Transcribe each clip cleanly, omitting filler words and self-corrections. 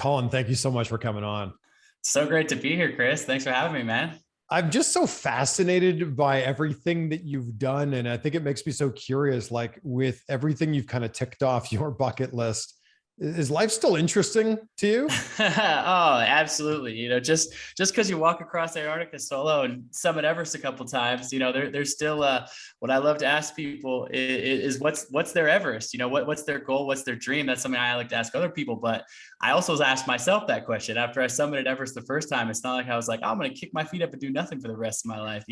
Colin, thank you so much for coming on. So great to be here, Chris. Thanks for having me, man. I'm just so fascinated by everything that you've done. And I think it makes me so curious, like with everything you've kind of ticked off your bucket list, is life still interesting to you? Oh, absolutely. Just because you walk across Antarctica solo and summit Everest a couple times, there's still what I love to ask people is what's their Everest? What's their goal? What's their dream? That's something I like to ask other people. But I also asked myself that question after I summited Everest the first time. It's not like I was like, oh, I'm going to kick my feet up and do nothing for the rest of my life.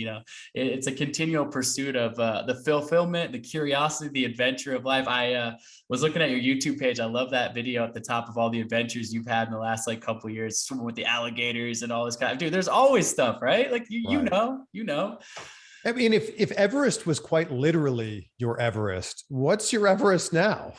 It's a continual pursuit of the fulfillment, the curiosity, the adventure of life. I was looking at your YouTube page. I love that video at the top of all the adventures you've had in the last like couple of years, swimming with the alligators and all this kind of, dude, there's always stuff, right? Like Right. you know. I mean, if Everest was quite literally your Everest, what's your Everest now?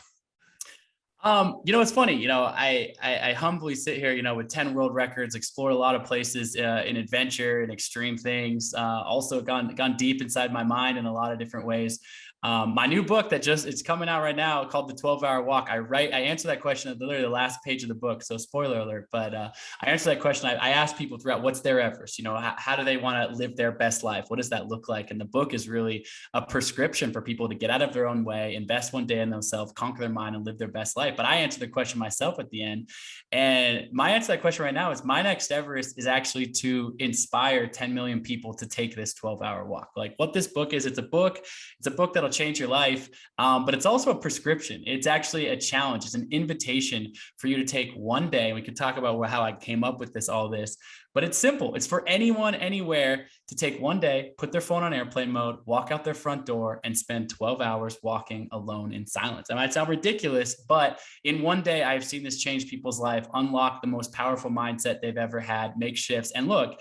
It's funny, I humbly sit here, with 10 world records, explored a lot of places in adventure and extreme things, also gone deep inside my mind in a lot of different ways. My new book it's coming out right now called The 12-Hour Walk. I answer that question at literally the last page of the book. So spoiler alert, but I answer that question. I ask people throughout what's their Everest, how do they want to live their best life? What does that look like? And the book is really a prescription for people to get out of their own way, invest one day in themselves, conquer their mind and live their best life. But I answer the question myself at the end. And my answer to that question right now is my next Everest is actually to inspire 10 million people to take this 12-hour walk. Like what this book is, it's a book that'll change your life. But it's also a prescription. It's actually a challenge. It's an invitation for you to take one day. We could talk about how I came up with all this, but it's simple. It's for anyone, anywhere to take one day, put their phone on airplane mode, walk out their front door and spend 12 hours walking alone in silence. It might sound ridiculous, but in one day, I've seen this change people's life, unlock the most powerful mindset they've ever had, make shifts. And look,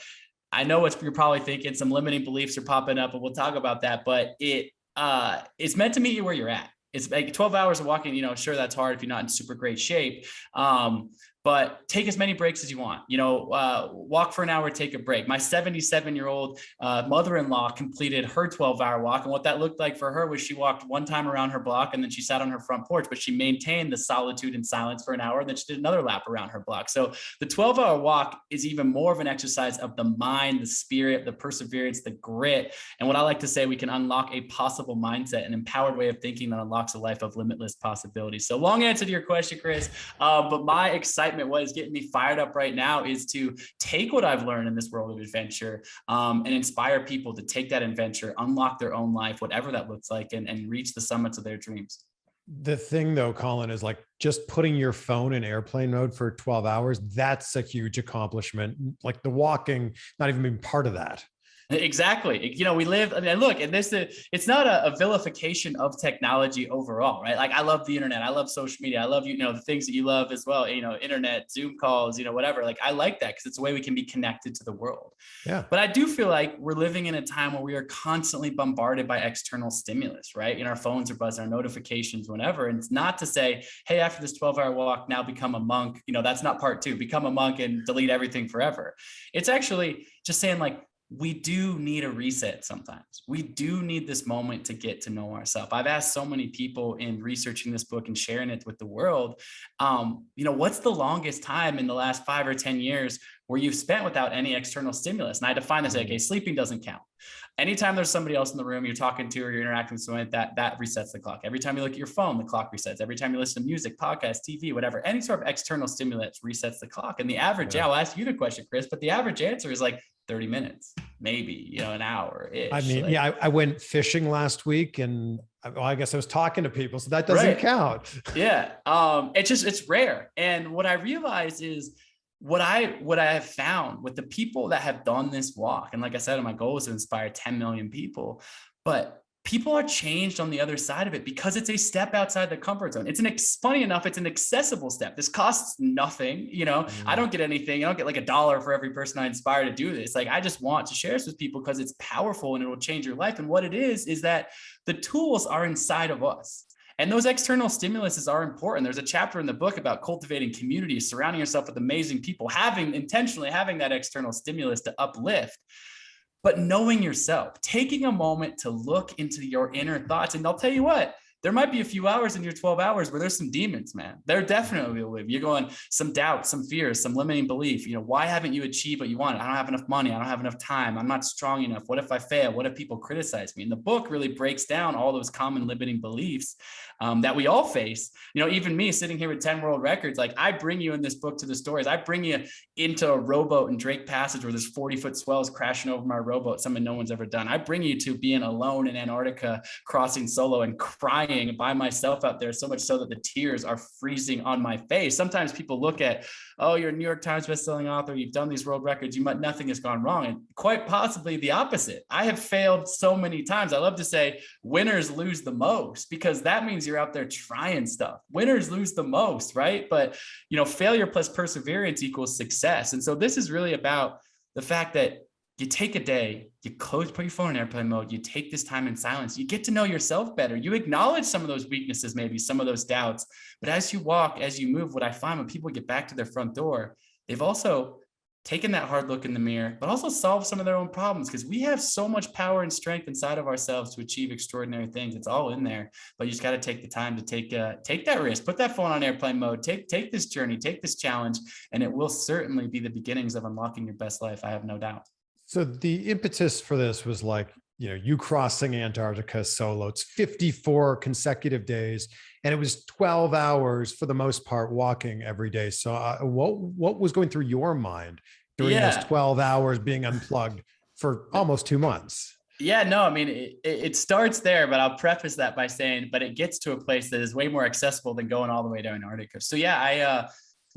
I know what you're probably thinking, some limiting beliefs are popping up and we'll talk about that, but it's meant to meet you where you're at. It's like 12 hours of walking, sure, that's hard if you're not in super great shape. But take as many breaks as you want, walk for an hour, take a break. My 77-year-old mother-in-law completed her 12-hour walk. And what that looked like for her was she walked one time around her block and then she sat on her front porch, but she maintained the solitude and silence for an hour. And then she did another lap around her block. So the 12-hour walk is even more of an exercise of the mind, the spirit, the perseverance, the grit. And what I like to say, we can unlock a possible mindset, an empowered way of thinking that unlocks a life of limitless possibilities. So long answer to your question, Chris, but my excitement, what is getting me fired up right now is to take what I've learned in this world of adventure and inspire people to take that adventure, unlock their own life, whatever that looks like, and reach the summits of their dreams. The thing though, Colin, is like just putting your phone in airplane mode for 12 hours. That's a huge accomplishment. Like the walking, not even being part of that. Exactly. We live, look, and it's not a vilification of technology overall, right? Like I love the internet. I love social media. I love, the things that you love as well, internet, Zoom calls, whatever. Like I like that because it's a way we can be connected to the world. Yeah. But I do feel like we're living in a time where we are constantly bombarded by external stimulus, right? Our phones are buzzing, our notifications, whatever. And it's not to say, hey, after this 12-hour walk, now become a monk. That's not part two, become a monk and delete everything forever. It's actually just saying like, we do need a reset sometimes. We do need this moment to get to know ourselves. I've asked so many people in researching this book and sharing it with the world, what's the longest time in the last 5 or 10 years where you've spent without any external stimulus? And I define this, okay, sleeping doesn't count. Anytime there's somebody else in the room you're talking to or you're interacting with someone, that resets the clock. Every time you look at your phone, the clock resets. Every time you listen to music, podcast, TV, whatever, any sort of external stimulus resets the clock. And the average, I'll ask you the question, Chris, but the average answer is like 30 minutes, maybe, an hour-ish. I mean, I went fishing last week and I guess I was talking to people, so that doesn't count. Yeah. It's rare. And what I realize is what I have found with the people that have done this walk. And like I said, my goal is to inspire 10 million people, but people are changed on the other side of it because it's a step outside the comfort zone. Funny enough, it's an accessible step. This costs nothing. I don't get anything. I don't get like $1 for every person I inspire to do this. Like, I just want to share this with people because it's powerful and it will change your life. And what it is that the tools are inside of us. And those external stimuluses are important. There's a chapter in the book about cultivating community, surrounding yourself with amazing people, intentionally having that external stimulus to uplift. But knowing yourself, taking a moment to look into your inner thoughts. And I'll tell you what, there might be a few hours in your 12 hours where there's some demons, man. There definitely will be. You're going some doubt, some fears, some limiting belief. Why haven't you achieved what you wanted? I don't have enough money. I don't have enough time. I'm not strong enough. What if I fail? What if people criticize me? And the book really breaks down all those common limiting beliefs that we all face. Even me sitting here with 10 world records, like I bring you in this book to the stories. I bring you into a rowboat in Drake Passage where there's 40-foot swells crashing over my rowboat, something no one's ever done. I bring you to being alone in Antarctica, crossing solo and crying by myself out there, so much so that the tears are freezing on my face. Sometimes people look at, oh, you're a New York Times bestselling author, you've done these world records, nothing has gone wrong. And quite possibly the opposite. I have failed so many times. I love to say winners lose the most, because that means you're out there trying stuff. Winners lose the most, right? But failure plus perseverance equals success. And so this is really about the fact that you take a day, you put your phone in airplane mode, you take this time in silence, you get to know yourself better. You acknowledge some of those weaknesses, maybe some of those doubts. But as you walk, as you move, what I find when people get back to their front door, they've also taken that hard look in the mirror, but also solved some of their own problems, because we have so much power and strength inside of ourselves to achieve extraordinary things. It's all in there, but you just got to take the time to take that risk, put that phone on airplane mode, take this journey, take this challenge, and it will certainly be the beginnings of unlocking your best life. I have no doubt. So the impetus for this was like, you crossing Antarctica solo. It's 54 consecutive days, and it was 12 hours for the most part walking every day. So what was going through your mind during those 12 hours being unplugged for almost 2 months? Yeah, no, I mean, it starts there, but I'll preface that by saying, but it gets to a place that is way more accessible than going all the way to Antarctica. So yeah,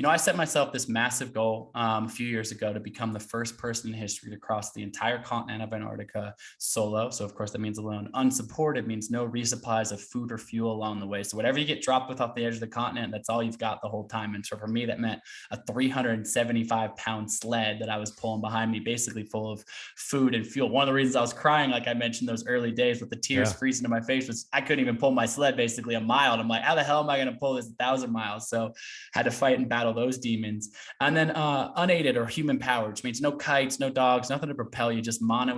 I set myself this massive goal a few years ago to become the first person in history to cross the entire continent of Antarctica solo. So of course that means alone. Unsupported means no resupplies of food or fuel along the way. So whatever you get dropped with off the edge of the continent, that's all you've got the whole time. And so for me, that meant a 375-pound sled that I was pulling behind me, basically full of food and fuel. One of the reasons I was crying, like I mentioned, those early days with the tears freezing to my face, was I couldn't even pull my sled basically a mile. And I'm like, how the hell am I going to pull this 1,000 miles? So I had to fight and battle those demons. And then unaided or human powered, which means no kites, no dogs, nothing to propel you, just mano,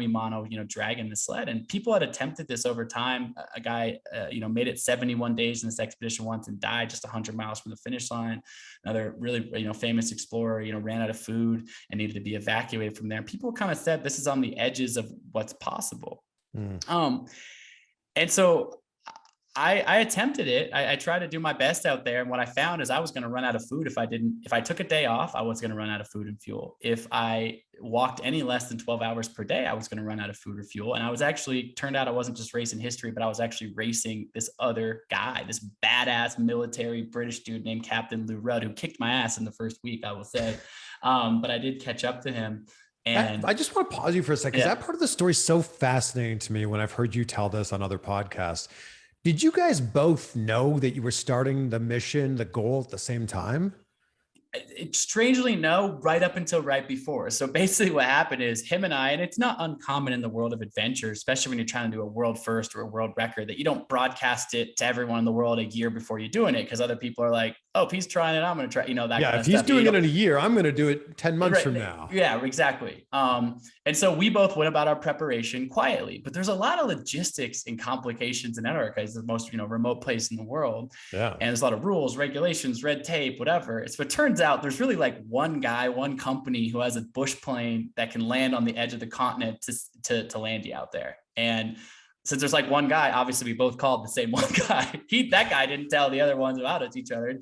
dragging the sled. And people had attempted this over time. A guy, made it 71 days in this expedition once and died just 100 miles from the finish line. Another really, famous explorer, ran out of food and needed to be evacuated from there. And people kind of said this is on the edges of what's possible. And so I attempted it. I tried to do my best out there. And what I found is I was going to run out of food. If I took a day off, I was going to run out of food and fuel. If I walked any less than 12 hours per day, I was going to run out of food or fuel. And turned out I wasn't just racing history, but I was actually racing this other guy, this badass military British dude named Captain Lou Rudd, who kicked my ass in the first week, I will say. But I did catch up to him. And I just want to pause you for a second, because that part of the story is so fascinating to me when I've heard you tell this on other podcasts. Did you guys both know that you were starting the mission, the goal at the same time? Strangely, no, right up until right before. So basically what happened is him and I, and it's not uncommon in the world of adventure, especially when you're trying to do a world first or a world record, that you don't broadcast it to everyone in the world a year before you're doing it, because other people are like, oh, if he's trying it, I'm going to try, that kind of stuff. Yeah, if he's doing it in a year, I'm going to do it 10 months from now. Yeah, exactly. And so we both went about our preparation quietly, but there's a lot of logistics and complications in Antarctica. It's the most, remote place in the world. Yeah. And there's a lot of rules, regulations, red tape, whatever. So it turns out there's really like one guy, one company who has a bush plane that can land on the edge of the continent to land you out there. And since there's like one guy, obviously we both called the same one guy. That guy didn't tell the other ones about it to each other.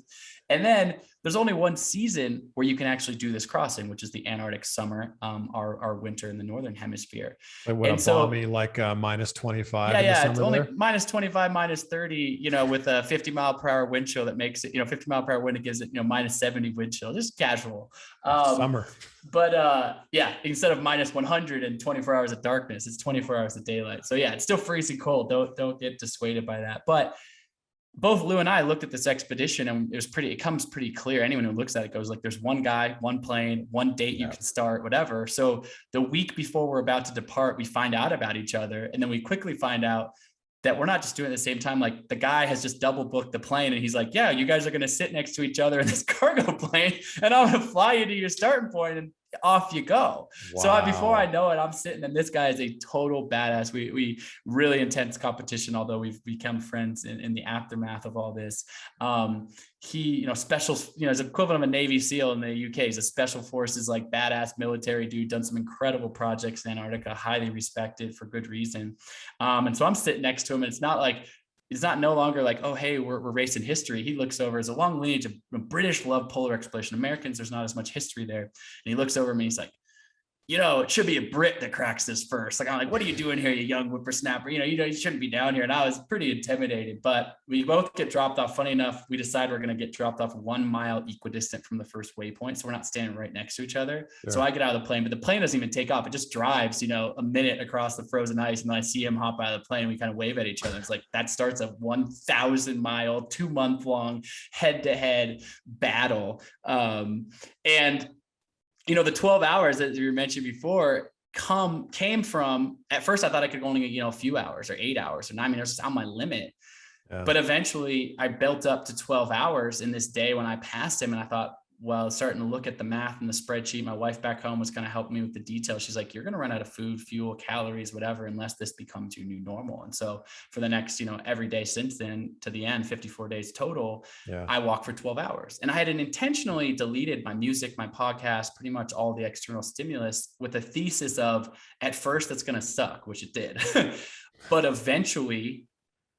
And then there's only one season where you can actually do this crossing, which is the Antarctic summer, our winter in the northern hemisphere. Like what, and a balmy like minus 25. Yeah, it's only minus 25, minus 30, with a 50 mile per hour wind chill that makes it, 50 mile per hour wind, it gives it, minus 70 wind chill, just casual. Summer. But instead of minus 100 and 24 hours of darkness, it's 24 hours of daylight. So yeah, it's still freezing cold. Don't get dissuaded by that. But both Lou and I looked at this expedition, and it comes pretty clear. Anyone who looks at it goes like, there's one guy, one plane, one date you can start, whatever. So the week before we're about to depart, we find out about each other. And then we quickly find out that we're not just doing it at the same time. Like the guy has just double booked the plane, and he's like, yeah, you guys are going to sit next to each other in this cargo plane, and I'm going to fly you to your starting point. And off you go. Wow. So before I know it, I'm sitting, and this guy is a total badass. We really intense competition, although we've become friends in the aftermath of all this. He, special, is equivalent of a Navy SEAL in the UK. He's a special forces, like badass military dude, done some incredible projects in Antarctica, highly respected for good reason. And so I'm sitting next to him, and it's not no longer like, oh, hey, we're racing history. He looks over as a long lineage of British love polar exploration. Americans, there's not as much history there. And he looks over at me, he's like, it should be a Brit that cracks this first. Like, I'm like, what are you doing here, you young whippersnapper? You shouldn't be down here. And I was pretty intimidated, but we both get dropped off. Funny enough, we decide we're going to get dropped off 1 mile equidistant from the first waypoint. So we're not standing right next to each other. Sure. So I get out of the plane, but the plane doesn't even take off. It just drives, a minute across the frozen ice. And then I see him hop out of the plane, and we kind of wave at each other. It's like, that starts a 1,000-mile, 2-month-long head-to-head battle. And the 12 hours that you mentioned before came from, at first I thought I could only, a few hours or 8 hours or 9 minutes, just on my limit. Yeah. But eventually I built up to 12 hours in this day when I passed him. And I thought, well, starting to look at the math and the spreadsheet, my wife back home was kind of helping me with the details. She's like, you're going to run out of food, fuel, calories, whatever, unless this becomes your new normal. And so for the next, every day since then to the end, 54 days total, I walk for 12 hours. And I had intentionally deleted my music, my podcast, pretty much all the external stimulus, with a thesis of, at first it's going to suck, which it did. But eventually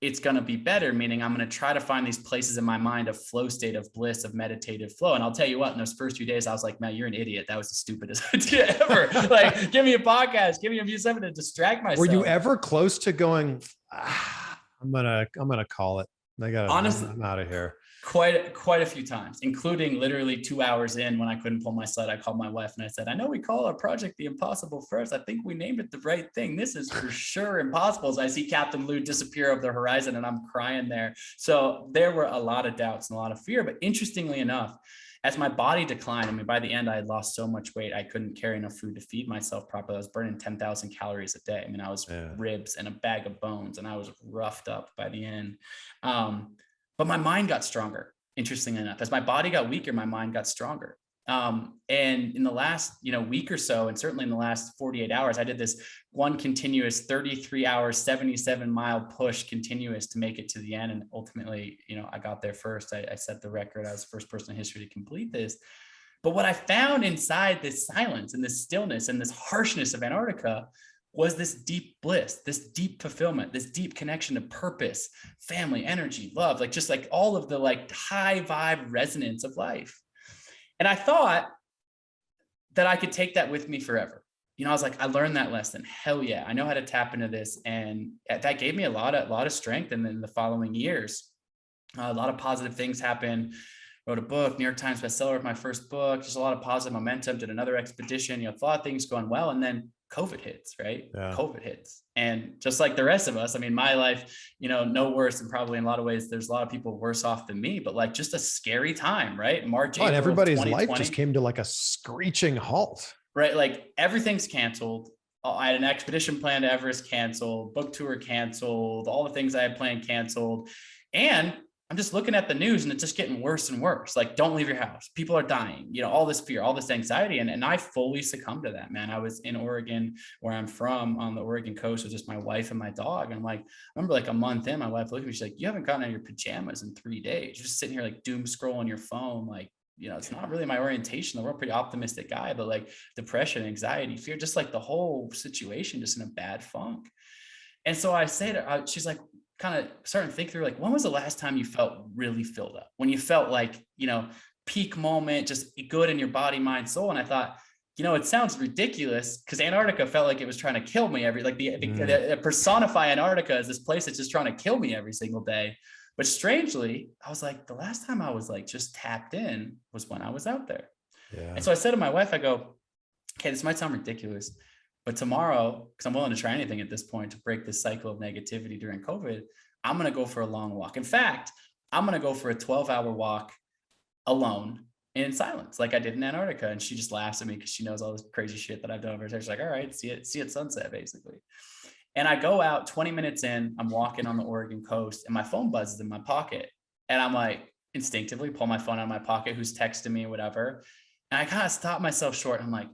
it's going to be better, meaning I'm going to try to find these places in my mind of flow state, of bliss, of meditative flow. And I'll tell you what, in those first few days, I was like, man, you're an idiot. That was the stupidest idea ever. Like, give me a podcast, give me something to distract myself. Were you ever close to going, I'm going to call it. Honestly, I'm out of here. Quite a few times, including literally 2 hours in when I couldn't pull my sled. I called my wife and I said, I know we call our project The Impossible First. I think we named it the right thing. This is for sure impossible. As I see Captain Lou disappear over the horizon, and I'm crying there. So there were a lot of doubts and a lot of fear. But interestingly enough, as my body declined, by the end, I had lost so much weight, I couldn't carry enough food to feed myself properly. I was burning 10,000 calories a day. I was ribs and a bag of bones, and I was roughed up by the end. But my mind got stronger, interestingly enough. As my body got weaker, my mind got stronger. And in the last, week or so, and certainly in the last 48 hours, I did this one continuous 33 hours, 77-mile push continuous to make it to the end. And ultimately, I got there first. I set the record. I was the first person in history to complete this. But what I found inside this silence and this stillness and this harshness of Antarctica was this deep bliss, this deep fulfillment, this deep connection to purpose, family, energy, love, just all of the high vibe resonance of life. And I thought that I could take that with me forever. I was like, I learned that lesson. Hell yeah. I know how to tap into this. And that gave me a lot of strength. And then the following years, a lot of positive things happened. Wrote a book, New York Times bestseller of my first book, just a lot of positive momentum, did another expedition, a lot of things going well. And then COVID hits, right? Yeah. COVID hits. And just like the rest of us, my life, no worse. And probably in a lot of ways, there's a lot of people worse off than me, but just a scary time, right? March, April, and everybody's life just came to a screeching halt. Right? Everything's canceled. I had an expedition planned to Everest canceled, book tour canceled, all the things I had planned canceled. And I'm just looking at the news and it's just getting worse and worse. Don't leave your house. People are dying, all this fear, all this anxiety. And I fully succumbed to that, man. I was in Oregon, where I'm from, on the Oregon coast with just my wife and my dog. And I remember a month in, my wife looked at me, she's like, you haven't gotten out of your pajamas in 3 days. You're just sitting here doom scrolling your phone. It's not really my orientation. We're a pretty optimistic guy, but depression, anxiety, fear, just the whole situation, just in a bad funk. And so I say to her, she's like, kind of starting to think through, when was the last time you felt really filled up? When you felt peak moment, just good in your body, mind, soul. And I thought, it sounds ridiculous because Antarctica felt like it was trying to kill me the personify Antarctica as this place that's just trying to kill me every single day. But strangely, I was like, the last time I was just tapped in was when I was out there. Yeah. And so I said to my wife, I go, okay, this might sound ridiculous, but tomorrow, because I'm willing to try anything at this point to break this cycle of negativity during COVID, I'm going to go for a long walk. In fact, I'm going to go for a 12-hour walk alone in silence, like I did in Antarctica. And she just laughs at me because she knows all this crazy shit that I've done over there. She's like, all right, see it at sunset, basically. And I go out 20 minutes in, I'm walking on the Oregon coast and my phone buzzes in my pocket. And I'm instinctively pull my phone out of my pocket, who's texting me or whatever. And I kind of stop myself short. I'm like,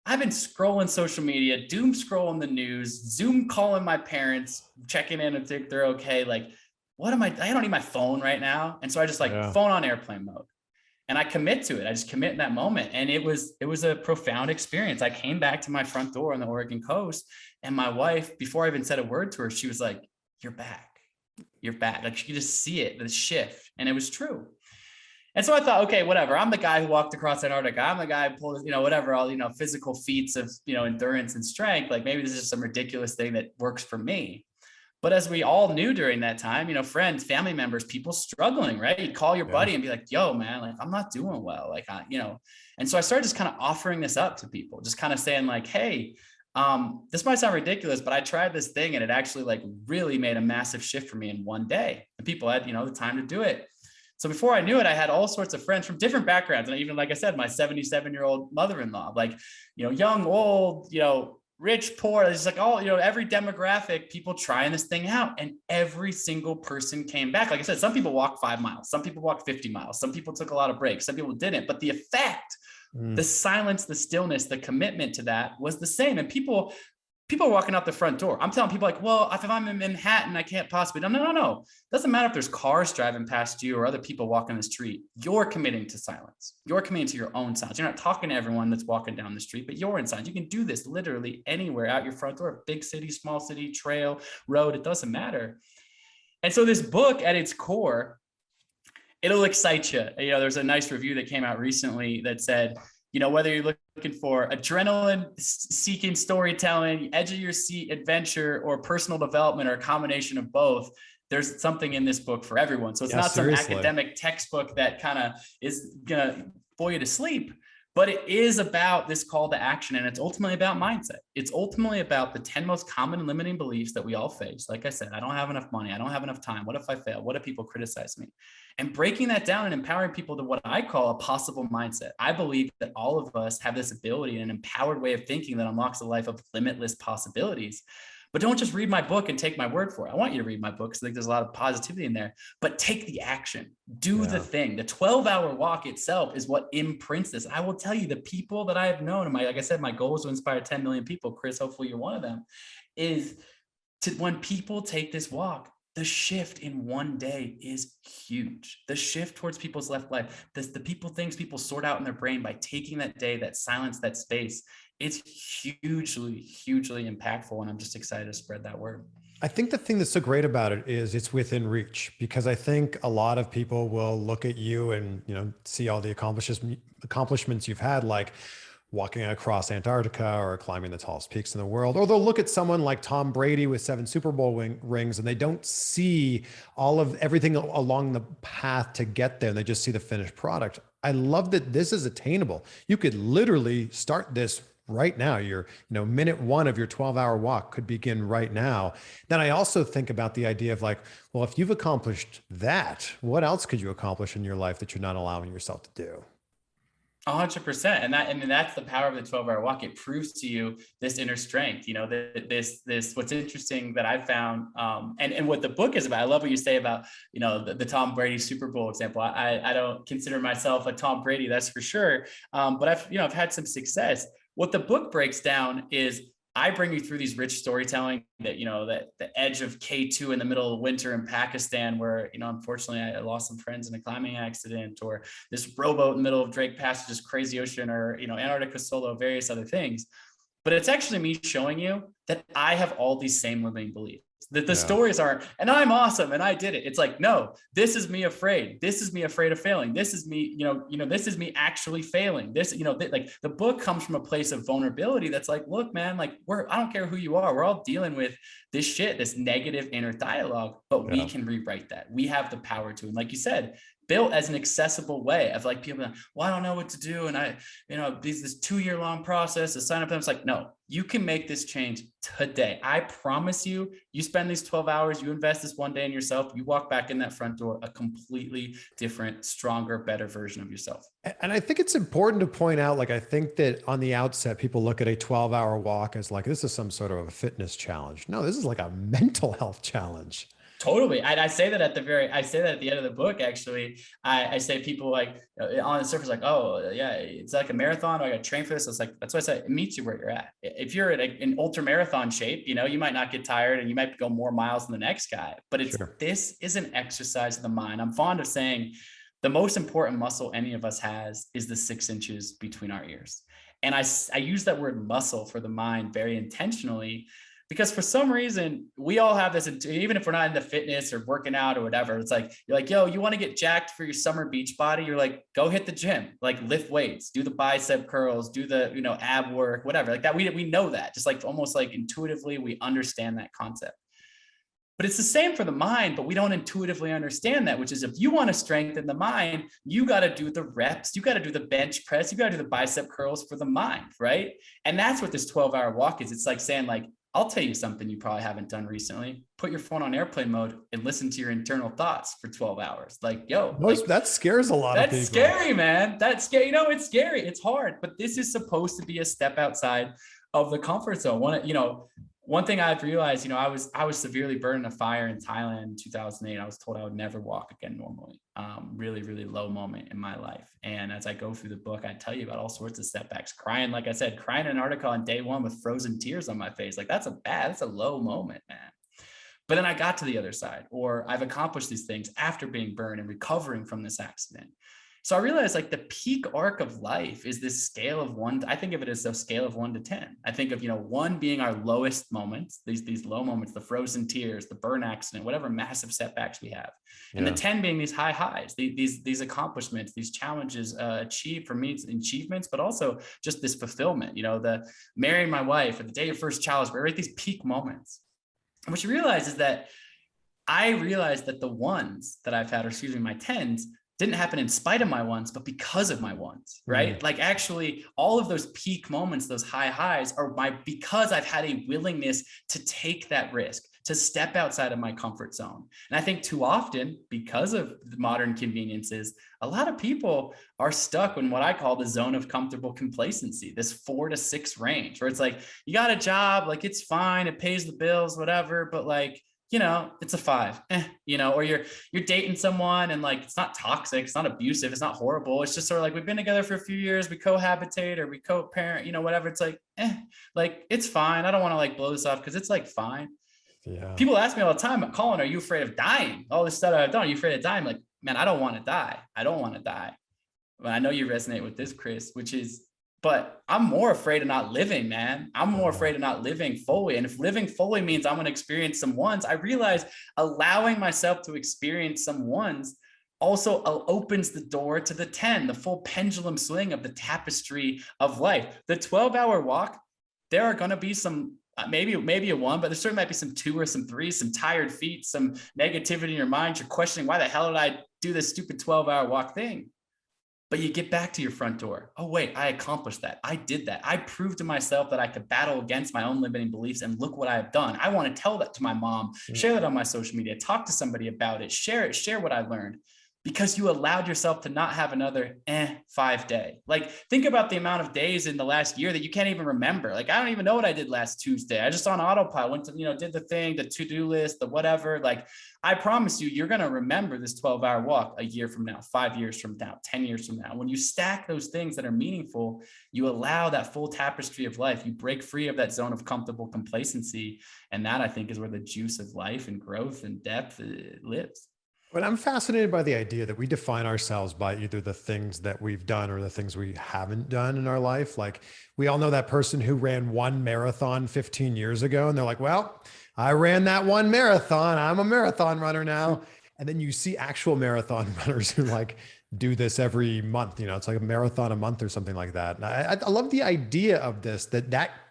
I've been scrolling social media, doom scrolling the news, Zoom calling my parents, checking in and think they're okay. Like, what am I don't need my phone right now. And so I just like Yeah. phone on airplane mode. And I commit to it. I just commit in that moment. And it was a profound experience. I came back to my front door on the Oregon coast, and my wife, before I even said a word to her, she was like, "You're back. You're back." Like, she could just see it, the shift. And it was true. And so I thought, okay, whatever. I'm the guy who walked across Antarctica. I'm the guy who pulled, whatever, all, physical feats of, endurance and strength. Like, maybe this is some ridiculous thing that works for me. But as we all knew during that time, friends, family members, people struggling, right? You'd call your buddy and be like, yo, man, like, I'm not doing well. Like, and so I started just kind of offering this up to people, just kind of saying like, hey, this might sound ridiculous, but I tried this thing and it actually like really made a massive shift for me in one day. And people had, the time to do it. So before I knew it, I had all sorts of friends from different backgrounds. And even, like I said, my 77-year-old mother-in-law, like, young, old, rich, poor, it's just like all, every demographic, people trying this thing out, and every single person came back. Like I said, some people walked 5 miles, some people walked 50 miles, some people took a lot of breaks, some people didn't, but the effect, the silence, the stillness, the commitment to that was the same. And people are walking out the front door. I'm telling people like, well, if I'm in Manhattan, I can't possibly. No. Doesn't matter if there's cars driving past you or other people walking the street. You're committing to silence. You're committing to your own silence. You're not talking to everyone that's walking down the street, but you're in silence. You can do this literally anywhere out your front door, big city, small city, trail, road. It doesn't matter. And so this book at its core, it'll excite you. There's a nice review that came out recently that said, whether you're looking for adrenaline-seeking storytelling, edge-of-your-seat adventure, or personal development, or a combination of both, there's something in this book for everyone. So it's not seriously some academic textbook that kind of is going to bore you to sleep, but it is about this call to action, and it's ultimately about mindset. It's ultimately about the 10 most common limiting beliefs that we all face. Like I said, I don't have enough money. I don't have enough time. What if I fail? What if people criticize me? And breaking that down and empowering people to what I call a possible mindset. I believe that all of us have this ability and an empowered way of thinking that unlocks a life of limitless possibilities. But don't just read my book and take my word for it. I want you to read my book because I think there's a lot of positivity in there, but take the action, do the thing. The 12-hour walk itself is what imprints this. I will tell you, the people that I have known, and like I said, my goal is to inspire 10 million people. Chris, hopefully you're one of them, is to, when people take this walk, the shift in one day is huge. The shift towards people's life, the things people sort out in their brain by taking that day, that silence, that space, it's hugely, hugely impactful. And I'm just excited to spread that word. I think the thing that's so great about it is it's within reach, because I think a lot of people will look at you and, see all the accomplishments you've had, like walking across Antarctica or climbing the tallest peaks in the world. Or they'll look at someone like Tom Brady with 7 Super Bowl rings, and they don't see all of everything along the path to get there. They just see the finished product. I love that this is attainable. You could literally start this right now. Your, minute 1 of your 12-hour walk could begin right now. Then I also think about the idea of like, well, if you've accomplished that, what else could you accomplish in your life that you're not allowing yourself to do? 100%. And that's the power of the 12-hour walk. It proves to you this inner strength, this, what's interesting that I found, and what the book is about. I love what you say about, the Tom Brady Super Bowl example. I don't consider myself a Tom Brady, that's for sure. But I've had some success. What the book breaks down is I bring you through these rich storytelling that, that the edge of K2 in the middle of winter in Pakistan, where, unfortunately I lost some friends in a climbing accident, or this rowboat in the middle of Drake Passage, this crazy ocean, or, Antarctica solo, various other things. But it's actually me showing you that I have all these same limiting beliefs. That the stories are, and I'm awesome and I did it. It's like, no, this is me afraid. This is me afraid of failing. This is me, this is me actually failing. This, like the book comes from a place of vulnerability. That's like, look, man, like I don't care who you are. We're all dealing with this shit, this negative inner dialogue, but we can rewrite that. We have the power to. And like you said, built as an accessible way of like people, well, I don't know what to do. And this 2-year-long process to sign up. And it's like, no, you can make this change today. I promise you, you spend these 12 hours, you invest this one day in yourself, you walk back in that front door, a completely different, stronger, better version of yourself. And I think it's important to point out, like, I think that on the outset, people look at a 12-hour walk as like, this is some sort of a fitness challenge. No, this is like a mental health challenge. Totally. I say that I say that at the end of the book, actually. I say people like on the surface, like, oh yeah, it's like a marathon. I got to train for this. It's like, that's why I say it meets you where you're at. If you're in ultra marathon shape, you might not get tired and you might go more miles than the next guy, but Sure. this is an exercise of the mind. I'm fond of saying the most important muscle any of us has is the 6 inches between our ears. And I use that word muscle for the mind very intentionally, because for some reason we all have this, even if we're not into fitness or working out or whatever. It's like, you're like, yo, you want to get jacked for your summer beach body? You're like, go hit the gym, like lift weights, do the bicep curls, do the, ab work, whatever like that. We know that, just like almost like intuitively we understand that concept. But it's the same for the mind, but we don't intuitively understand that, which is, if you want to strengthen the mind, you got to do the reps, you got to do the bench press, you got to do the bicep curls for the mind, right? And that's what this 12-hour walk is. It's like saying, like, I'll tell you something you probably haven't done recently. Put your phone on airplane mode and listen to your internal thoughts for 12 hours. Like, yo, That scares a lot of people. That's scary, man. That's scary. It's scary. It's hard, but this is supposed to be a step outside of the comfort zone. One thing I've realized, I was severely burned in a fire in Thailand in 2008. I was told I would never walk again normally. Really, really low moment in my life. And as I go through the book, I tell you about all sorts of setbacks, crying, like I said, crying in Antarctica on day one with frozen tears on my face. Like that's a low moment, man. But then I got to the other side, or I've accomplished these things after being burned and recovering from this accident. So I realized, like, the peak arc of life is this scale of one. I think of it as a scale of 1 to 10. I think of, 1 being our lowest moments, these low moments, the frozen tears, the burn accident, whatever massive setbacks we have. And the 10 being these high highs, these accomplishments, these challenges achieved. For me, it's achievements, but also just this fulfillment, the marrying my wife or the day your first child is born, right? These peak moments. And what you realize is that I realized that the ones that I've had, or excuse me, my 10s, didn't happen in spite of my ones, but because of my ones, right? Like actually all of those peak moments, those high highs are because I've had a willingness to take that risk, to step outside of my comfort zone. And I think too often, because of the modern conveniences, a lot of people are stuck in what I call the zone of comfortable complacency, this 4 to 6 range, where it's like, you got a job, like it's fine, it pays the bills, whatever, but like, it's a 5, or you're dating someone and like, it's not toxic, it's not abusive, it's not horrible. It's just sort of like, we've been together for a few years, we cohabitate or we co-parent, whatever. It's like, like, it's fine. I don't want to like blow this off because it's like fine. Yeah. People ask me all the time, Colin, are you afraid of dying? All this stuff I've done, are you afraid of dying? I'm like, man, I don't want to die. I don't want to die. But I know you resonate with this, Chris, but I'm more afraid of not living, man. I'm more afraid of not living fully. And if living fully means I'm going to experience some ones, I realize allowing myself to experience some ones also opens the door to the 10, the full pendulum swing of the tapestry of life. The 12-hour walk, there are going to be some, maybe a 1, but there certainly might be some 2 or some 3, some tired feet, some negativity in your mind. You're questioning, why the hell did I do this stupid 12-hour walk thing? But you get back to your front door. Oh, wait, I accomplished that. I did that. I proved to myself that I could battle against my own limiting beliefs, and look what I have done. I want to tell that to my mom, share that on my social media, talk to somebody about it, share what I learned, because you allowed yourself to not have another 5 day. Like, think about the amount of days in the last year that you can't even remember. Like, I don't even know what I did last Tuesday. I just on autopilot went to, did the thing, the to-do list, the whatever. Like, I promise you're going to remember this 12-hour walk a year from now, 5 years from now, 10 years from now. When you stack those things that are meaningful, you allow that full tapestry of life. You break free of that zone of comfortable complacency. And that, I think, is where the juice of life and growth and depth lives. But I'm fascinated by the idea that we define ourselves by either the things that we've done or the things we haven't done in our life. Like, we all know that person who ran 1 marathon 15 years ago, and they're like, well, I ran that 1 marathon. I'm a marathon runner now. And then you see actual marathon runners who like do this every month. It's like a marathon a month or something like that. And I love the idea of this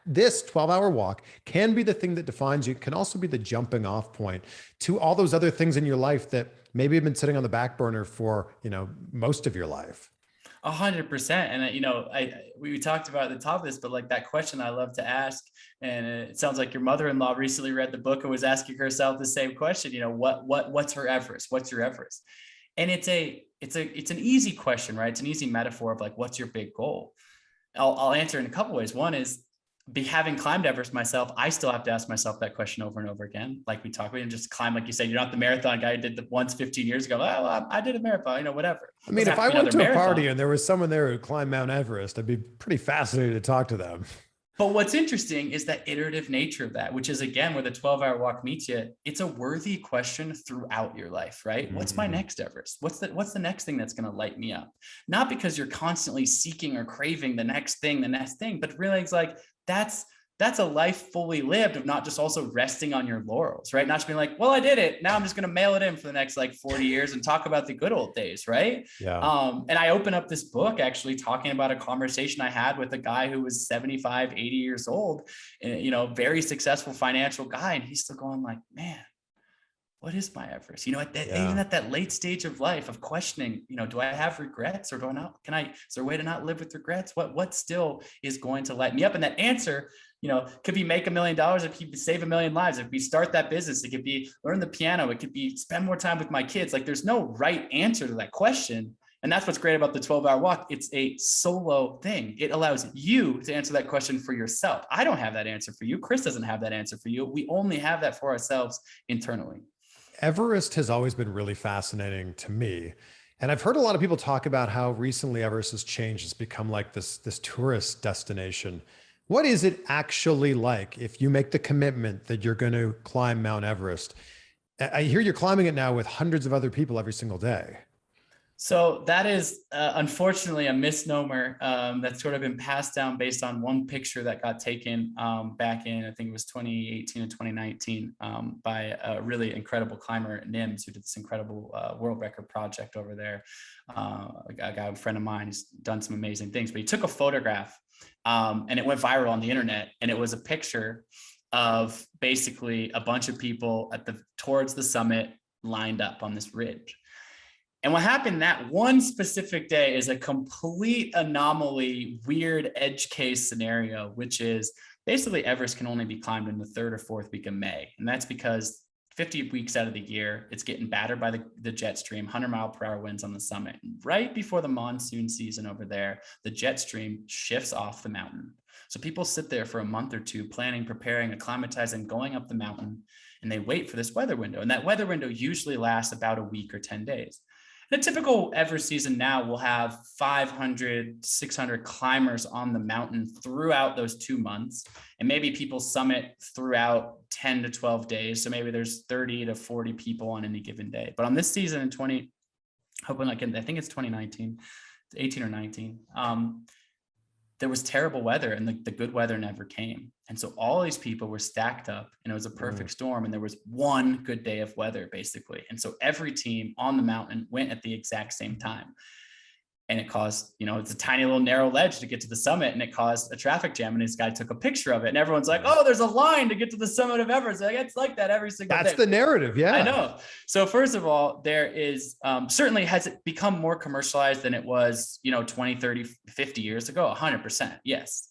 this 12-hour walk can be the thing that defines you. It can also be the jumping off point to all those other things in your life that maybe have been sitting on the back burner for, most of your life. 100%. And, we talked about at the top of this, but like that question I love to ask, and it sounds like your mother-in-law recently read the book and was asking herself the same question, what's her Everest? What's your Everest? And it's an easy question, right? It's an easy metaphor of like, what's your big goal? I'll answer in a couple ways. One is, having climbed Everest myself, I still have to ask myself that question over and over again. Like we talked about, and just climb, like you said, you're not the marathon guy who did the once 15 years ago. Oh, I did a marathon, whatever. I mean, Doesn't if have I to be went another to a marathon. party and there was someone there who climbed Mount Everest, I'd be pretty fascinated to talk to them. But what's interesting is that iterative nature of that, which is again where the 12-hour walk meets you. It's a worthy question throughout your life, right? Mm-hmm. What's my next Everest? What's the next thing that's going to light me up? Not because you're constantly seeking or craving the next thing, but really it's like that's a life fully lived of not just also resting on your laurels, right? Not just being like, well, I did it. Now I'm just going to mail it in for the next like 40 years and talk about the good old days, right? Yeah. And I open up this book actually talking about a conversation I had with a guy who was 75, 80 years old, and, very successful financial guy. And he's still going like, man, what is my Everest? Even at that late stage of life of questioning, do I have regrets or do I not? Is there a way to not live with regrets? What still is going to light me up? And that answer, could be make $1 million. It could be save 1 million lives. It could be start that business. It could be learn the piano. It could be spend more time with my kids. Like there's no right answer to that question. And that's what's great about the 12-hour walk. It's a solo thing. It allows you to answer that question for yourself. I don't have that answer for you. Chris doesn't have that answer for you. We only have that for ourselves internally. Everest has always been really fascinating to me. And I've heard a lot of people talk about how recently Everest has changed. It's become like this tourist destination. What is it actually like if you make the commitment that you're going to climb Mount Everest? I hear you're climbing it now with hundreds of other people every single day. So that is unfortunately a misnomer that's sort of been passed down based on one picture that got taken back in, I think it was 2018 and 2019 by a really incredible climber, Nims, who did this incredible world record project over there. A friend of mine who's done some amazing things, but he took a photograph and it went viral on the internet. And it was a picture of basically a bunch of people towards the summit lined up on this ridge. And what happened that one specific day is a complete anomaly, weird edge case scenario, which is basically Everest can only be climbed in the 3rd or 4th week of May. And that's because 50 weeks out of the year, it's getting battered by the jet stream, 100-mile-per-hour winds on the summit. And right before the monsoon season over there, the jet stream shifts off the mountain. So people sit there for a month or two planning, preparing, acclimatizing, going up the mountain, and they wait for this weather window. And that weather window usually lasts about a week or 10 days. The typical Everest season now will have 500, 600 climbers on the mountain throughout those 2 months. And maybe people summit throughout 10 to 12 days. So maybe there's 30 to 40 people on any given day. But on this season in I think it's 2019, 18 or 19, there was terrible weather and the good weather never came. And so all these people were stacked up and it was a perfect storm. And there was one good day of weather basically. And so every team on the mountain went at the exact same time. And it caused, it's a tiny little narrow ledge to get to the summit, and it caused a traffic jam. And this guy took a picture of it, and everyone's like, "Oh, there's a line to get to the summit of Everest." Like, it's like that every single day. That's the narrative, yeah. I know. So first of all, there is certainly has it become more commercialized than it was, 20, 30, 50 years ago. 100%. Yes.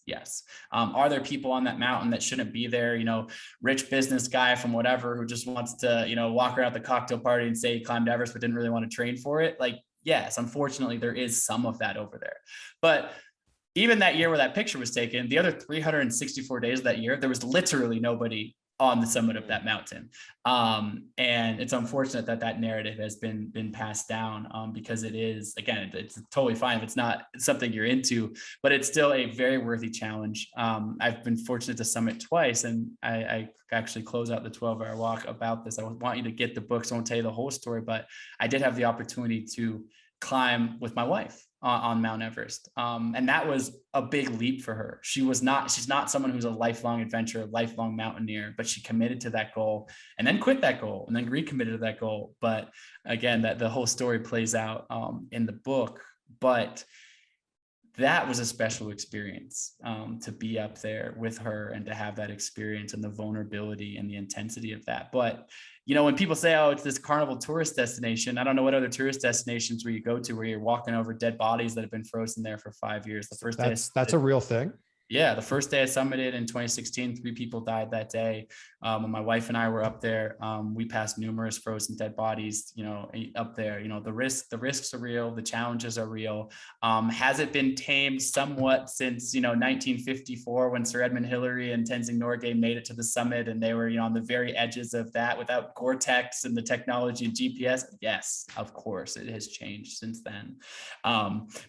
Are there people on that mountain that shouldn't be there? Rich business guy from whatever who just wants to, walk around the cocktail party and say he climbed Everest but didn't really want to train for it. Like, yes, unfortunately, there is some of that over there. But even that year where that picture was taken, the other 364 days of that year, there was literally nobody on the summit of that mountain. And it's unfortunate that narrative has been passed down because it is, again, it's totally fine if it's not something you're into, but it's still a very worthy challenge. I've been fortunate to summit twice, and I actually close out the 12-hour walk about this. I want you to get the book, so I won't tell you the whole story, but I did have the opportunity to climb with my wife on Mount Everest. And that was a big leap for her. She's not someone who's a lifelong adventurer, lifelong mountaineer, but she committed to that goal and then quit that goal and then recommitted to that goal. But again, that the whole story plays out in the book, but that was a special experience to be up there with her and to have that experience and the vulnerability and the intensity of that. But when people say, "Oh, it's this carnival tourist destination," I don't know what other tourist destinations where you go to where you're walking over dead bodies that have been frozen there for 5 years. The first that's a real thing. Yeah, the first day I summited in 2016, 3 people died that day. When my wife and I were up there, we passed numerous frozen dead bodies, up there. The risks are real, the challenges are real. Has it been tamed somewhat since 1954 when Sir Edmund Hillary and Tenzing Norgay made it to the summit, and they were on the very edges of that without Gore-Tex and the technology and GPS? Yes, of course, it has changed since then.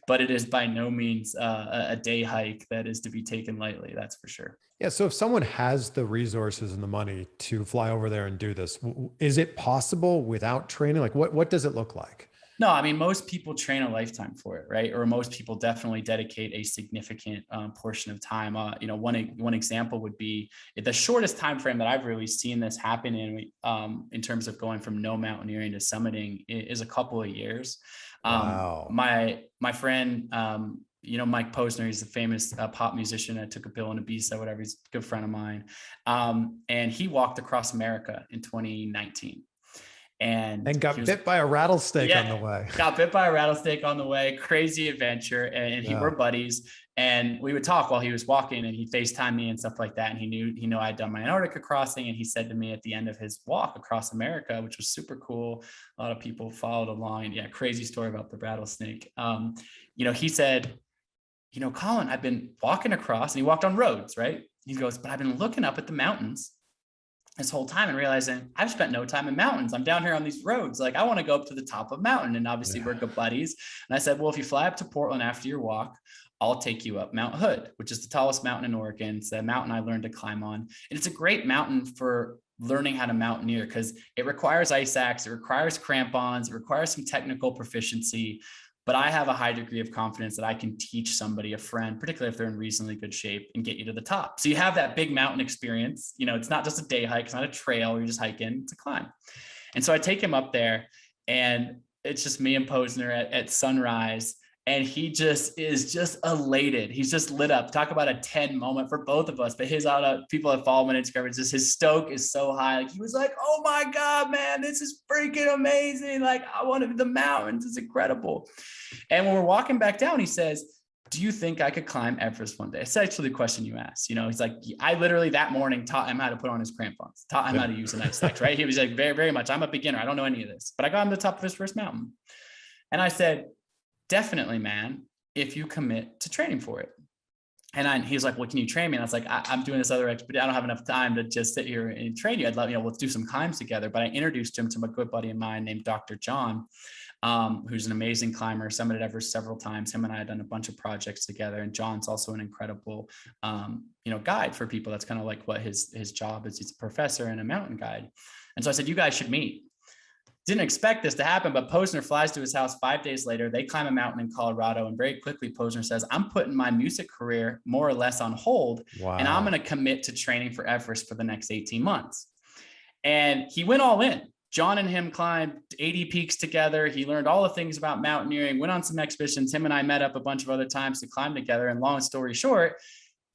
But it is by no means a day hike that is to be taken lightly. That's for sure. Yeah. So if someone has the resources and the money to fly over there and do this, is it possible without training? Like what does it look like? No, I mean, most people train a lifetime for it, right? Or most people definitely dedicate a significant portion of time. One example would be the shortest time frame that I've really seen this happen in terms of going from no mountaineering to summiting is a couple of years. Wow. My friend, Mike Posner, he's a famous pop musician. I took a pill in Ibiza, whatever. He's a good friend of mine. And he walked across America in 2019. And got bit by a rattlesnake on the way. Got bit by a rattlesnake on the way. Crazy adventure. And we're buddies. And we would talk while he was walking, and he FaceTimed me and stuff like that. And he knew I'd done my Antarctica crossing. And he said to me at the end of his walk across America, which was super cool. A lot of people followed along. And crazy story about the rattlesnake. He said, Colin, I've been walking across, and he walked on roads, right? He goes, but I've been looking up at the mountains this whole time and realizing I've spent no time in mountains. I'm down here on these roads. Like, I want to go up to the top of a mountain. And obviously we're good buddies. And I said, well, if you fly up to Portland after your walk, I'll take you up Mount Hood, which is the tallest mountain in Oregon. It's a mountain I learned to climb on. And it's a great mountain for learning how to mountaineer because it requires ice axe, it requires crampons, it requires some technical proficiency. But I have a high degree of confidence that I can teach somebody, a friend, particularly if they're in reasonably good shape, and get you to the top. So you have that big mountain experience. It's not just a day hike. It's not a trail where you're just hiking. It's a climb. And so I take him up there, and it's just me and Posner at sunrise. And he just is just elated. He's just lit up. Talk about a 10 moment for both of us. But his people that follow him on Instagram, it's just his stoke is so high. Like, he was like, oh my God, man, this is freaking amazing. Like, I wanted the mountains. It's incredible. And when we're walking back down, he says, do you think I could climb Everest one day? It's actually the question you asked. He's like, I literally that morning taught him how to put on his crampons, taught him how to use an ice axe, right? He was like, very, very much, I'm a beginner. I don't know any of this, but I got him to the top of his first mountain. And I said, definitely, man, if you commit to training for it. And he was like, well, can you train me? And I was like, I'm doing this other expedition. I don't have enough time to just sit here and train you. I'd love, let's do some climbs together. But I introduced him to my good buddy of mine named Dr. John, who's an amazing climber, summited Everest several times. Him and I had done a bunch of projects together. And John's also an incredible, guide for people. That's kind of like what his job is. He's a professor and a mountain guide. And so I said, you guys should meet. Didn't expect this to happen, but Posner flies to his house 5 days later. They climb a mountain in Colorado, and very quickly Posner says, I'm putting my music career more or less on hold. Wow. And I'm going to commit to training for Everest for the next 18 months. And he went all in. John and him climbed 80 peaks together. He learned all the things about mountaineering, went on some expeditions. Him and I met up a bunch of other times to climb together. And long story short,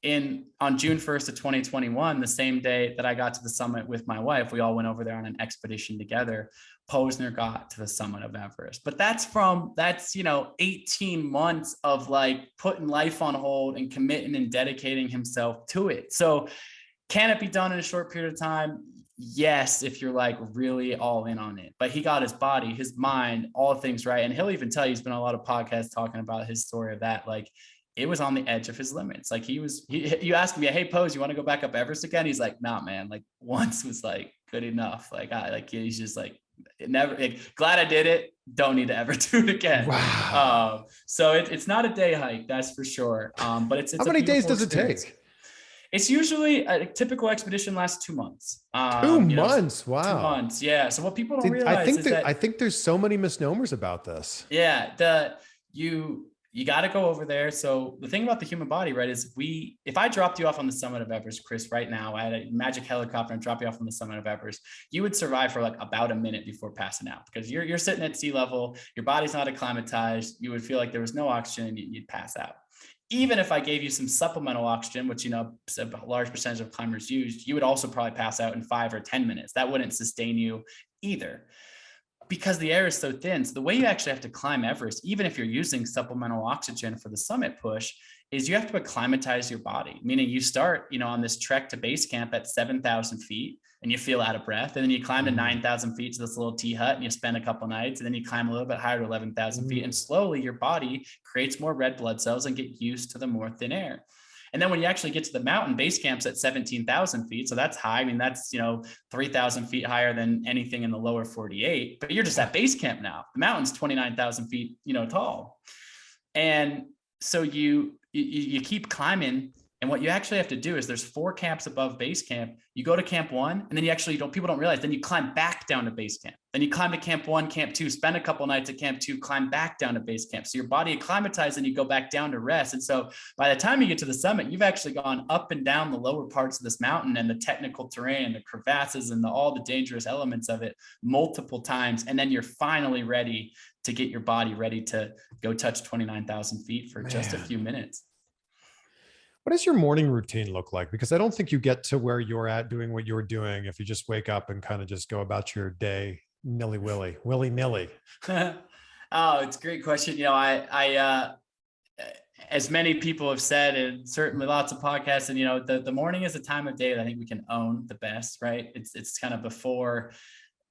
on June 1st of 2021, the same day that I got to the summit with my wife, we all went over there on an expedition together. Posner got to the summit of Everest. But that's 18 months of like putting life on hold and committing and dedicating himself to it. So can it be done in a short period of time? Yes, if you're like really all in on it. But he got his body, his mind, all things right. And he'll even tell you, he's been on a lot of podcasts talking about his story of that. Like, it was on the edge of his limits. Like, you asked me, hey, Pose, you want to go back up Everest again? He's like, nah, man, like once was like good enough. He's just like, glad I did it. Don't need to ever do it again. Wow. So it's not a day hike, that's for sure. But it's how many days does it take? It's usually a typical expedition lasts 2 months. 2 months. Wow. 2 months. Yeah. So what people don't realize I think there's so many misnomers about this. Yeah. You got to go over there. So the thing about the human body, right, is if I dropped you off on the summit of Everest, Chris, right now, I had a magic helicopter and drop you off on the summit of Everest, you would survive for like about a minute before passing out because you're sitting at sea level, your body's not acclimatized, you would feel like there was no oxygen and you'd pass out. Even if I gave you some supplemental oxygen, which, a large percentage of climbers used, you would also probably pass out in 5 or 10 minutes. That wouldn't sustain you either. because the air is so thin. So the way you actually have to climb Everest, even if you're using supplemental oxygen for the summit push, is you have to acclimatize your body, meaning you start, on this trek to base camp at 7,000 feet and you feel out of breath. And then you climb to 9,000 feet to this little tea hut and you spend a couple nights, and then you climb a little bit higher to 11,000 feet. And slowly your body creates more red blood cells and get used to the more thin air. And then when you actually get to the mountain, base camp's at 17,000 feet. So that's high. I mean, that's, 3,000 feet higher than anything in the lower 48, but you're just at base camp now. The mountain's 29,000 feet, tall. And so you keep climbing. And what you actually have to do is there's 4 camps above base camp. You go to camp 1, and then you actually people don't realize, then you climb back down to base camp. Then you climb to camp 1, camp 2, spend a couple nights at camp 2, climb back down to base camp. So your body acclimatizes and you go back down to rest. And so by the time you get to the summit, you've actually gone up and down the lower parts of this mountain and the technical terrain, the crevasses and all the dangerous elements of it multiple times. And then you're finally ready to get your body ready to go touch 29,000 feet for just a few minutes. What does your morning routine look like? Because I don't think you get to where you're at doing what you're doing if you just wake up and kind of just go about your day willy-nilly. Oh, it's a great question. I as many people have said, and certainly lots of podcasts, and the morning is a time of day that I think we can own the best, right? It's kind of before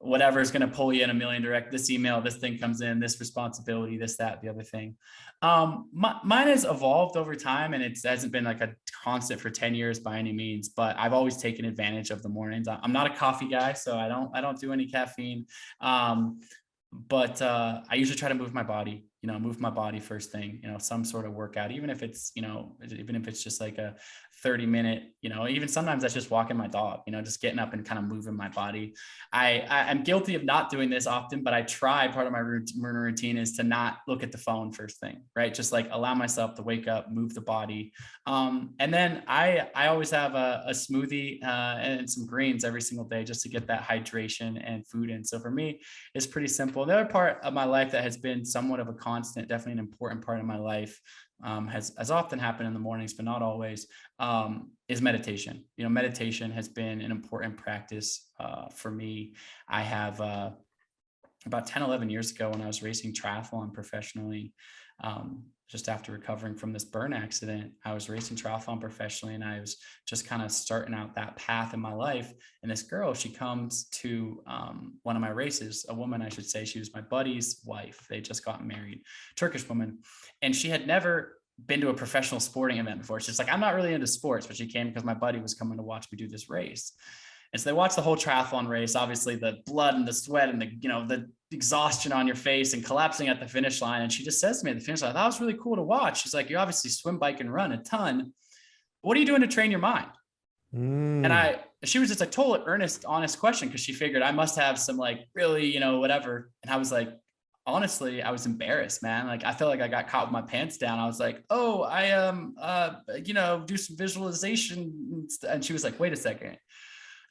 whatever is going to pull you in a million direct, this email, this thing comes in, this responsibility, this, that, the other thing. Mine has evolved over time, and it hasn't been like a constant for 10 years by any means, but I've always taken advantage of the mornings. I'm not a coffee guy, so I don't do any caffeine. But I usually try to move my body, first thing, some sort of workout, even if it's just like a 30-minute, even sometimes that's just walking my dog, just getting up and kind of moving my body. I'm guilty of not doing this often, but I try. Part of my morning routine is to not look at the phone first thing, right? Just like allow myself to wake up, move the body. And then I always have a smoothie and some greens every single day just to get that hydration and food in. So for me, it's pretty simple. The other part of my life that has been somewhat of a constant, definitely an important part of my life, has often happened in the mornings, but not always, is meditation. Meditation has been an important practice for me. I have about 10, 11 years ago when I was racing triathlon professionally, just after recovering from this burn accident, I was racing triathlon professionally, and I was just kind of starting out that path in my life. And this girl, she comes to one of my races, a woman, I should say. She was my buddy's wife. They just got married, Turkish woman. And she had never been to a professional sporting event before. She's like, I'm not really into sports, but she came because my buddy was coming to watch me do this race. And so they watched the whole triathlon race, obviously the blood and the sweat and the exhaustion on your face and collapsing at the finish line. And she just says to me at the finish line, that was really cool to watch. She's like, you obviously swim, bike, and run a ton. What are you doing to train your mind? And she was just a total earnest, honest question, because she figured I must have some really, whatever. And I was like, honestly, I was embarrassed, man. I felt like I got caught with my pants down. I was like, oh, I do some visualization. And she was like, wait a second.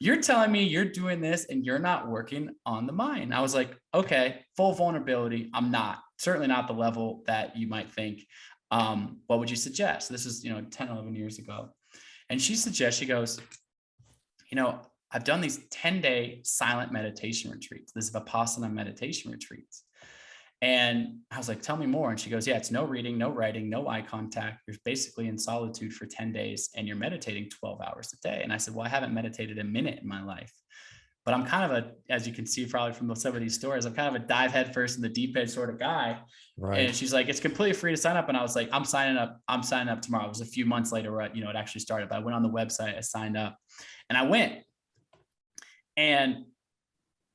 You're telling me you're doing this and you're not working on the mind. I was like, okay, full vulnerability. I'm not, certainly not the level that you might think. What would you suggest? This is, 10, 11 years ago. And she suggests, she goes, I've done these 10-day silent meditation retreats. This Vipassana meditation retreats. And I was like, tell me more. And she goes, yeah, it's no reading, no writing, no eye contact. You're basically in solitude for 10 days and you're meditating 12 hours a day. And I said, well, I haven't meditated a minute in my life, but I'm kind of as you can see probably from some of these stories, I'm kind of a dive head first in the deep end sort of guy. Right. And she's like, it's completely free to sign up. And I was like, I'm signing up tomorrow. It was a few months later where, it actually started, but I went on the website, I signed up and I went. And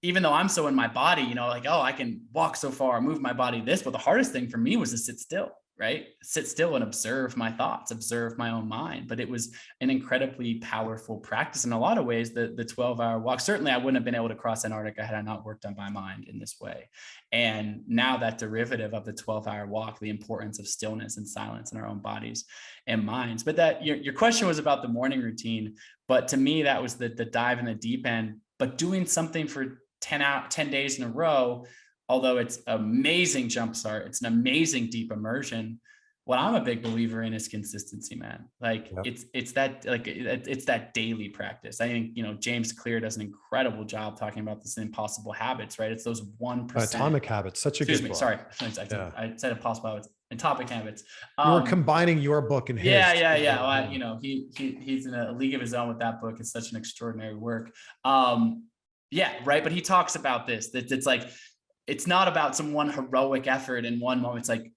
even though I'm so in my body, I can walk so far, move my body but the hardest thing for me was to sit still, right? Sit still and observe my thoughts, observe my own mind. But it was an incredibly powerful practice in a lot of ways. The 12-hour walk, certainly I wouldn't have been able to cross Antarctica had I not worked on my mind in this way. And now that derivative of the 12-hour walk, the importance of stillness and silence in our own bodies and minds. But that your question was about the morning routine. But to me, that was the dive in the deep end, but doing something for 10 days in a row, although it's amazing jump start, it's an amazing deep immersion. what I'm a big believer in is consistency, man. Like Yep. it's that daily practice. I think, James Clear does an incredible job talking about this in Impossible Habits, right? It's those 1%. Atomic Habits, such a Excuse good me. book. Sorry. Yeah. I said Impossible Habits and Atomic Habits. You were combining your book and his. Yeah. Well, he's in a league of his own with that book. It's such an extraordinary work. Yeah. Right. But he talks about this, that it's like, it's not about some one heroic effort in one moment. It's like,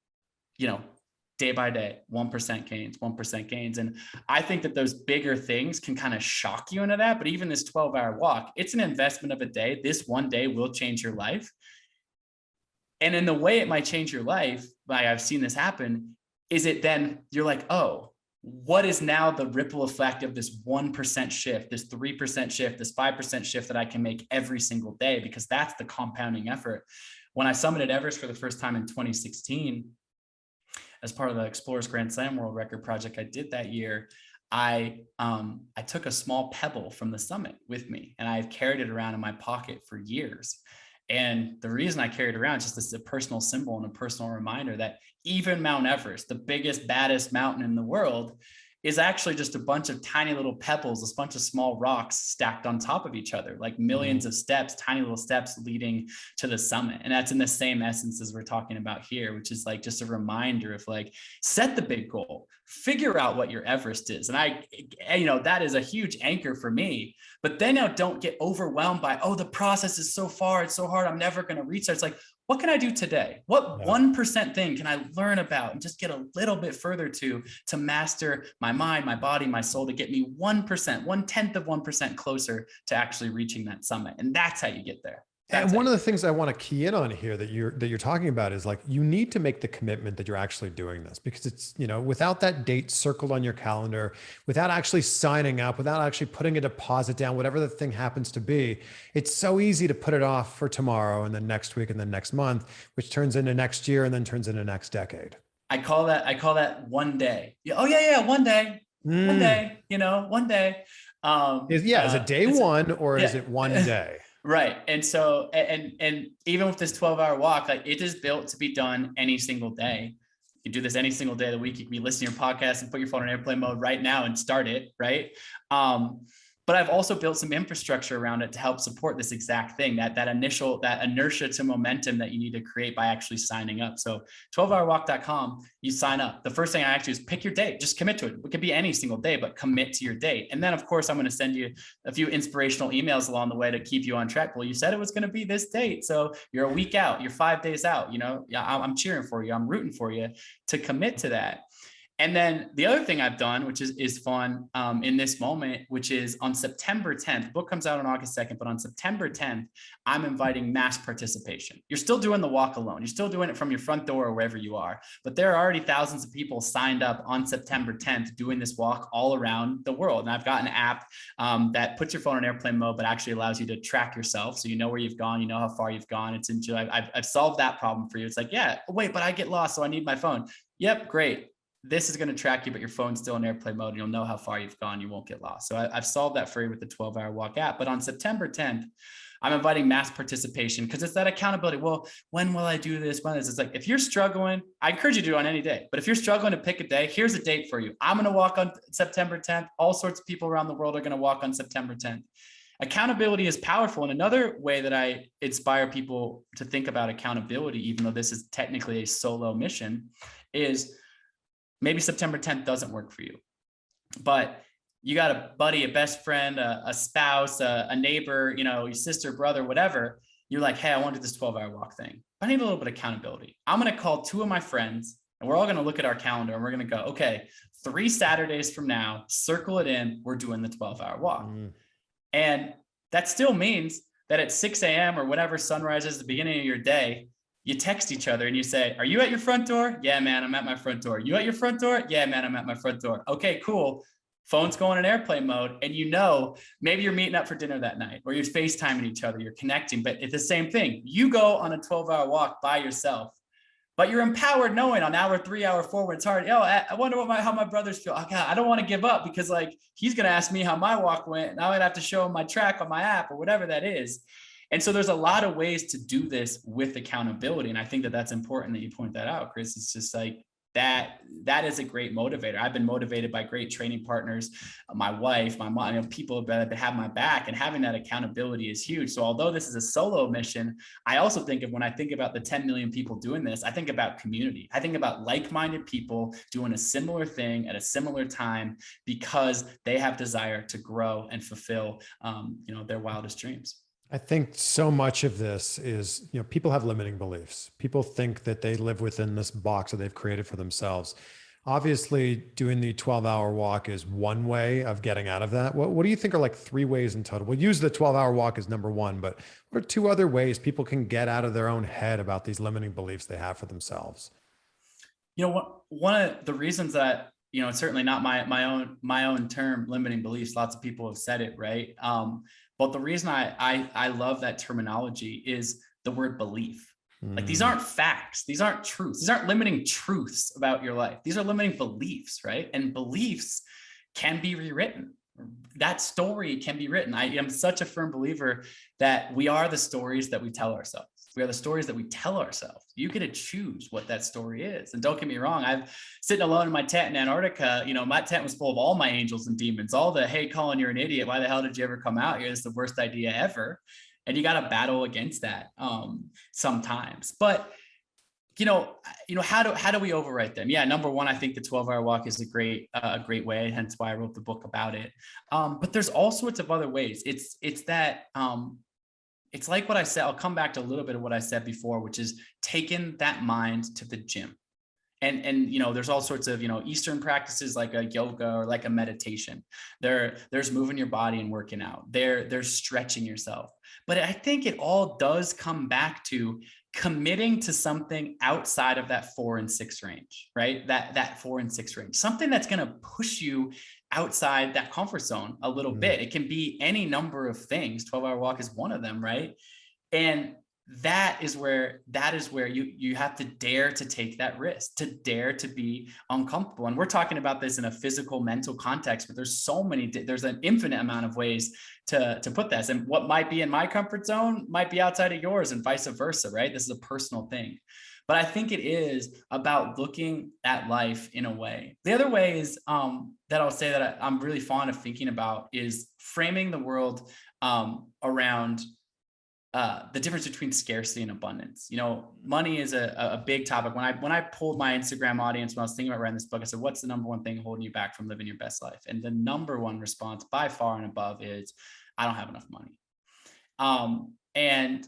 day by day, 1% gains, 1% gains. And I think that those bigger things can kind of shock you into that. But even this 12-hour walk, it's an investment of a day. This one day will change your life. And in the way it might change your life, like I've seen this happen, is it then you're like, oh, what is now the ripple effect of this 1% shift, this 3% shift, this 5% shift that I can make every single day? Because that's the compounding effort. When I summited Everest for the first time in 2016, as part of the Explorers Grand Slam World Record project I did that year, I took a small pebble from the summit with me, and I've carried it around in my pocket for years. And the reason I carried it around is just as a personal symbol and a personal reminder that even Mount Everest, the biggest, baddest mountain in the world, is actually just a bunch of tiny little pebbles, a bunch of small rocks stacked on top of each other, like millions of steps, tiny little steps leading to the summit. And that's in the same essence as we're talking about here, which is like just a reminder of like, set the big goal, figure out what your Everest is. And that is a huge anchor for me. But then don't get overwhelmed by, oh, the process is so far, it's so hard, I'm never going to reach that. It's like, what can I do today? What 1% thing can I learn about and just get a little bit further to master my mind, my body, my soul, to get me 1%, 1/10 of 1% closer to actually reaching that summit? And that's how you get there. And one of the things I want to key in on here that you're talking about is like, you need to make the commitment that you're actually doing this, because it's, without that date circled on your calendar, without actually signing up, without actually putting a deposit down, whatever the thing happens to be, it's so easy to put it off for tomorrow and then next week and then next month, which turns into next year and then turns into next decade. I call that one day. Oh yeah. One day, one day, one day. Is it day one or is it one day? Right. And so, and even with this 12-hour walk, like, it is built to be done any single day. You can do this any single day of the week. You can be listening to your podcast and put your phone in airplane mode right now and start it. Right. But I've also built some infrastructure around it to help support this exact thing, that inertia to momentum that you need to create by actually signing up. So 12hourwalk.com, you sign up. The first thing I actually is pick your date, just commit to it. It could be any single day, but commit to your date. And then of course, I'm going to send you a few inspirational emails along the way to keep you on track. Well, you said it was going to be this date, so you're a week out, you're 5 days out, I'm cheering for you. I'm rooting for you to commit to that. And then the other thing I've done, which is fun in this moment, which is on September 10th, the book comes out on August 2nd, but on September 10th, I'm inviting mass participation. You're still doing the walk alone. You're still doing it from your front door or wherever you are. But there are already thousands of people signed up on September 10th doing this walk all around the world. And I've got an app that puts your phone in airplane mode, but actually allows you to track yourself. So you know where you've gone, you know how far you've gone. I've solved that problem for you. It's like, yeah, wait, but I get lost, so I need my phone. Yep, great. This is going to track you, but your phone's still in airplane mode, and you'll know how far you've gone. You won't get lost. So I've solved that for you with the 12-hour walk app. But on September 10th, I'm inviting mass participation, because it's that accountability. Well, when will I do this? It's like, if you're struggling, I encourage you to do it on any day. But if you're struggling to pick a day, here's a date for you. I'm going to walk on September 10th. All sorts of people around the world are going to walk on September 10th. Accountability is powerful. And another way that I inspire people to think about accountability, even though this is technically a solo mission, is maybe September 10th doesn't work for you, but you got a buddy, a best friend, a spouse, a neighbor, your sister, brother, whatever. You're like, hey, I want to do this 12-hour walk thing. I need a little bit of accountability. I'm going to call 2 of my friends, and we're all going to look at our calendar, and we're going to go, okay, 3 Saturdays from now, circle it in. We're doing the 12-hour walk. And that still means that at 6 a.m. or whatever sunrise is the beginning of your day, you text each other and you say, are you at your front door? Yeah, man, I'm at my front door. You at your front door? Yeah, man, I'm at my front door. Okay, cool. Phone's going in airplane mode. And maybe you're meeting up for dinner that night, or you're FaceTiming each other, you're connecting, but it's the same thing. You go on a 12-hour walk by yourself, but you're empowered knowing on hour 3, hour 4, when it's hard. I wonder how my brothers feel. Oh, God, I don't want to give up, because he's going to ask me how my walk went, and I'm going to have to show him my track on my app or whatever that is. And so there's a lot of ways to do this with accountability. And I think that that's important that you point that out, Chris. It's just like, that is a great motivator. I've been motivated by great training partners, my wife, my mom, people that have my back, and having that accountability is huge. So although this is a solo mission, I also think of, when I think about the 10 million people doing this, I think about community. I think about like-minded people doing a similar thing at a similar time because they have desire to grow and fulfill, their wildest dreams. I think so much of this is, people have limiting beliefs. People think that they live within this box that they've created for themselves. Obviously, doing the 12-hour walk is one way of getting out of that. What do you think are like 3 ways in total? We'll use the 12-hour walk as number 1, but what are 2 other ways people can get out of their own head about these limiting beliefs they have for themselves? One of the reasons that, it's certainly not my own term, limiting beliefs. Lots of people have said it, right? But the reason I love that terminology is the word belief. Like, these aren't facts. These aren't truths. These aren't limiting truths about your life. These are limiting beliefs, right? And beliefs can be rewritten. That story can be written. I am such a firm believer that we are the stories that we tell ourselves. We are the stories that we tell ourselves. You get to choose what that story is. And don't get me wrong, I'm sitting alone in my tent in Antarctica. My tent was full of all my angels and demons, all the, hey, Colin, you're an idiot. Why the hell did you ever come out here? This is the worst idea ever. And you got to battle against that sometimes. But, how do we overwrite them? Yeah, number 1, I think the 12-hour walk is a great way. Hence why I wrote the book about it. But there's all sorts of other ways. It's that, it's like what I said. I'll come back to a little bit of what I said before, which is taking that mind to the gym. And there's all sorts of, Eastern practices like a yoga or like a meditation. There's moving your body and working out. There's stretching yourself. But I think it all does come back to committing to something outside of that 4 and 6 range, right? That 4 and 6 range, something that's going to push you outside that comfort zone a little bit. It can be any number of things. 12-hour walk is one of them, right? And that is where you have to dare to take that risk, to dare to be uncomfortable. And we're talking about this in a physical, mental context, but there's an infinite amount of ways to put this. And what might be in my comfort zone might be outside of yours, and vice versa, right? This is a personal thing. But I think it is about looking at life in a way. The other way is that I'll say that I'm really fond of thinking about is framing the world around the difference between scarcity and abundance. Money is a big topic. When I pulled my Instagram audience, when I was thinking about writing this book, I said, what's the number 1 thing holding you back from living your best life? And the number 1 response by far and above is, I don't have enough money. And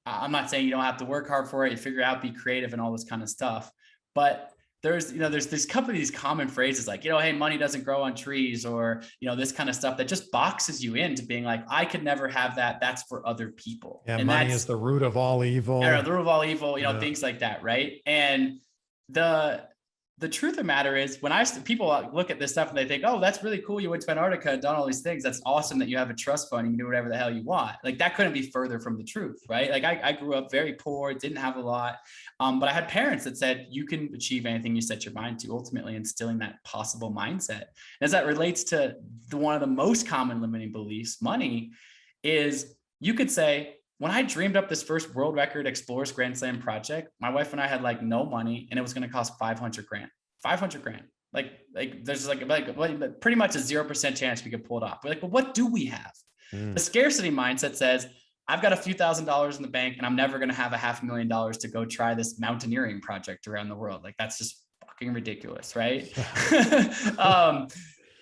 I'm not saying you don't have to work hard for it, you figure it out, be creative and all this kind of stuff. But there's this couple of these common phrases like, hey, money doesn't grow on trees, or, this kind of stuff that just boxes you into being like, I could never have that. That's for other people. Yeah, and money is the root of all evil. Yeah, the root of all evil, things like that, right? And the truth of the matter is, when people look at this stuff and they think, oh, that's really cool, you went to Antarctica and done all these things. That's awesome that you have a trust fund, you can do whatever the hell you want. Like, that couldn't be further from the truth, right? Like, I grew up very poor, didn't have a lot. But I had parents that said, you can achieve anything you set your mind to, ultimately instilling that possible mindset. As that relates to one of the most common limiting beliefs, money, is you could say, when I dreamed up this first world record Explorers Grand Slam project, my wife and I had like no money, and it was going to cost $500 grand. Like there's like pretty much a 0% chance we could pull it off. We're like, but what do we have? The scarcity mindset says, I've got a few $1,000s in the bank, and I'm never going to have $500,000 to go try this mountaineering project around the world. Like, that's just fucking ridiculous, right?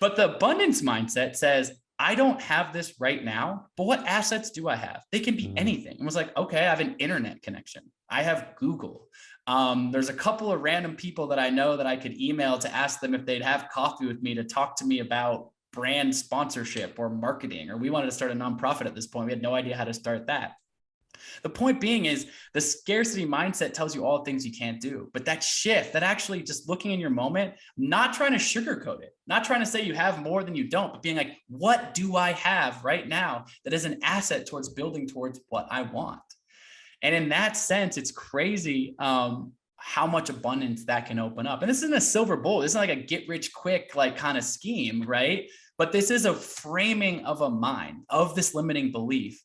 But the abundance mindset says, I don't have this right now, but what assets do I have? They can be anything. It was like, okay, I have an internet connection. I have Google. There's a couple of random people that I know that I could email to ask them if they'd have coffee with me to talk to me about brand sponsorship or marketing, or we wanted to start a nonprofit at this point. We had no idea how to start that. The point being is, the scarcity mindset tells you all things you can't do, but that shift, that actually just looking in your moment, not trying to sugarcoat it, not trying to say you have more than you don't, but being like, what do I have right now that is an asset towards building towards what I want? And in that sense, it's crazy how much abundance that can open up. And this isn't a silver bullet. This isn't like a get rich quick, like kind of scheme, right? But this is a framing of a mind, of this limiting belief.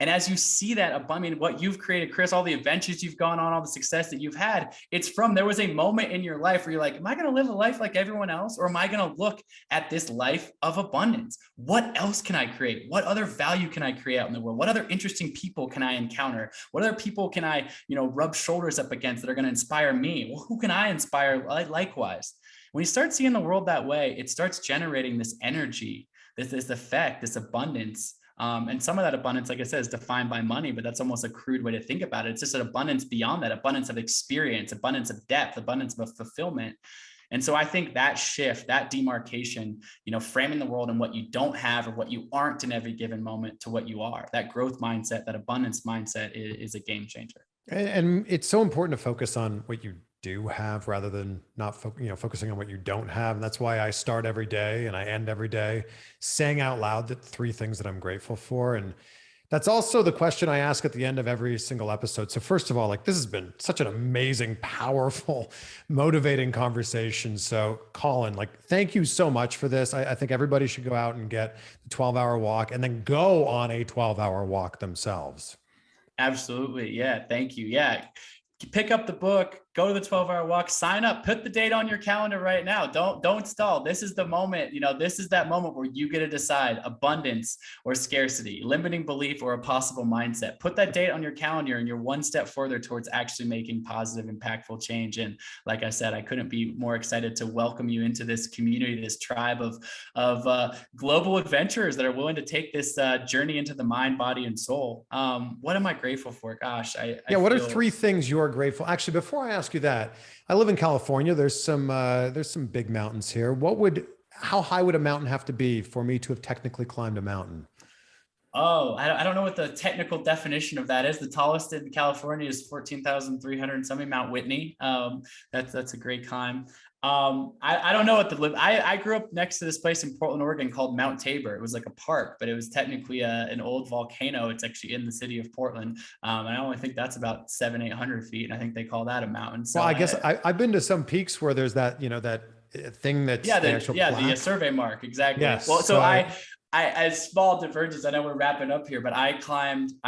And as you see that abundance, what you've created, Chris, all the adventures you've gone on, all the success that you've had, it's from, there was a moment in your life where you're like, am I going to live a life like everyone else? Or am I going to look at this life of abundance? What else can I create? What other value can I create out in the world? What other interesting people can I encounter? What other people can I, rub shoulders up against that are going to inspire me? Well, who can I inspire likewise? When you start seeing the world that way, it starts generating this energy, this effect, this abundance. And some of that abundance, like I said, is defined by money, but that's almost a crude way to think about it. It's just an abundance beyond that, abundance of experience, abundance of depth, abundance of fulfillment. And so I think that shift, that demarcation, framing the world and what you don't have or what you aren't in every given moment to what you are, that growth mindset, that abundance mindset is a game changer. And it's so important to focus on what you do have rather than not focusing on what you don't have. And that's why I start every day and I end every day saying out loud the three things that I'm grateful for. And that's also the question I ask at the end of every single episode. So first of all, this has been such an amazing, powerful, motivating conversation. So Colin, thank you so much for this. I think everybody should go out and get the 12-hour walk and then go on a 12-hour walk themselves. Absolutely. Yeah. Thank you. Yeah. Pick up the book, go to the 12-hour walk, sign up, put the date on your calendar right now. Don't stall. This is the moment, this is that moment where you get to decide abundance or scarcity, limiting belief or a possible mindset. Put that date on your calendar and you're one step further towards actually making positive, impactful change. And like I said, I couldn't be more excited to welcome you into this community, this tribe of global adventurers that are willing to take this journey into the mind, body, and soul. What am I grateful for? Gosh, what are three things you are grateful? Actually, before I ask you that, I live in California. There's some big mountains here. How high would a mountain have to be for me to have technically climbed a mountain? Oh, I don't know what the technical definition of that is. The tallest in California is 14,300 something, Mount Whitney. That's a great climb. I don't know what I grew up next to this place in Portland, Oregon called Mount Tabor. It was like a park, but it was technically an old volcano. It's actually in the city of Portland. And I only think that's about 700-800 feet. And I think they call that a mountain. So well, I guess I've been to some peaks where there's that, that thing that's the survey mark. Exactly. Yes. Well, so as small divergence, I know we're wrapping up here, but I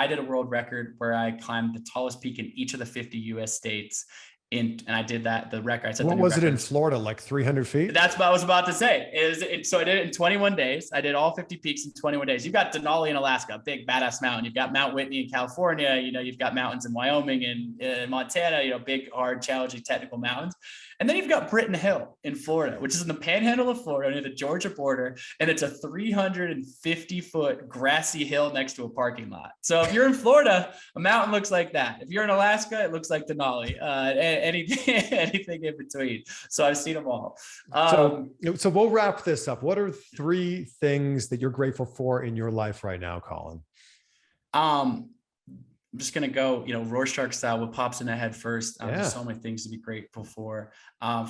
did a world record where I climbed the tallest peak in each of the 50 US states. And I did the record. I set what was it in Florida, 300 feet? That's what I was about to say. So I did it in 21 days. I did all 50 peaks in 21 days. You've got Denali in Alaska, a big badass mountain. You've got Mount Whitney in California. You've got mountains in Wyoming and Montana, big, hard, challenging technical mountains. And then you've got Britton Hill in Florida, which is in the panhandle of Florida near the Georgia border. And it's a 350-foot grassy hill next to a parking lot. So if you're in Florida, a mountain looks like that. If you're in Alaska, it looks like Denali. Anything in between. So I've seen them all. So we'll wrap this up. What are three things that you're grateful for in your life right now, Colin? I'm just going to go, Rorschach style, what pops in the head first. There's so many things to be grateful for.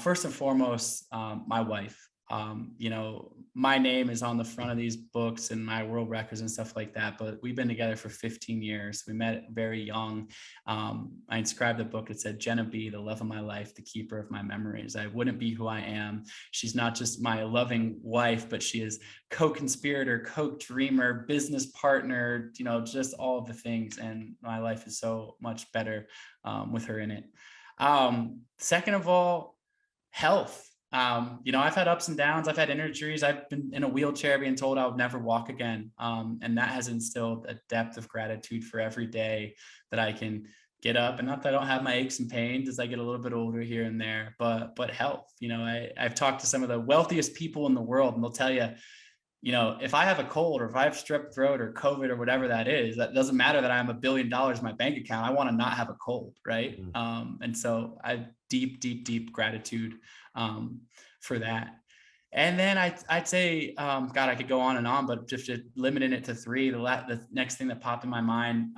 First and foremost, my wife. My name is on the front of these books and my world records and stuff like that, but we've been together for 15 years. We met very young. I inscribed the book. It said, Jenna B, the love of my life, the keeper of my memories. I wouldn't be who I am. She's not just my loving wife, but she is co-conspirator, co-dreamer, business partner, just all of the things. And my life is so much better with her in it. Second of all, health. I've had ups and downs. I've had injuries. I've been in a wheelchair being told I would never walk again. And that has instilled a depth of gratitude for every day that I can get up. And not that I don't have my aches and pains as I get a little bit older here and there, but health. I've talked to some of the wealthiest people in the world, and they'll tell you, if I have a cold or if I have strep throat or COVID or whatever that is, that doesn't matter that I have $1 billion in my bank account. I want to not have a cold. Right. Mm-hmm. And so I have deep gratitude for that. And then I'd say, God, I could go on and on, but just limiting it to three, the next thing that popped in my mind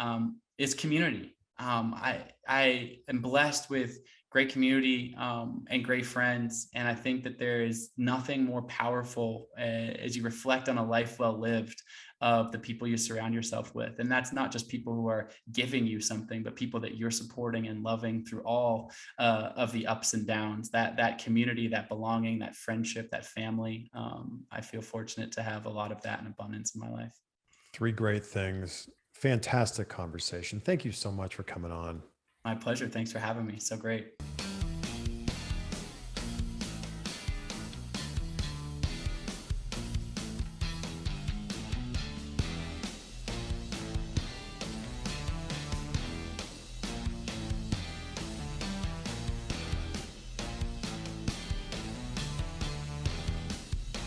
is community. I am blessed with great community and great friends. And I think that there is nothing more powerful as you reflect on a life well lived of the people you surround yourself with. And that's not just people who are giving you something, but people that you're supporting and loving through all of the ups and downs, that community, that belonging, that friendship, that family. I feel fortunate to have a lot of that in abundance in my life. Three great things. Fantastic conversation. Thank you so much for coming on. My pleasure. Thanks for having me. So great.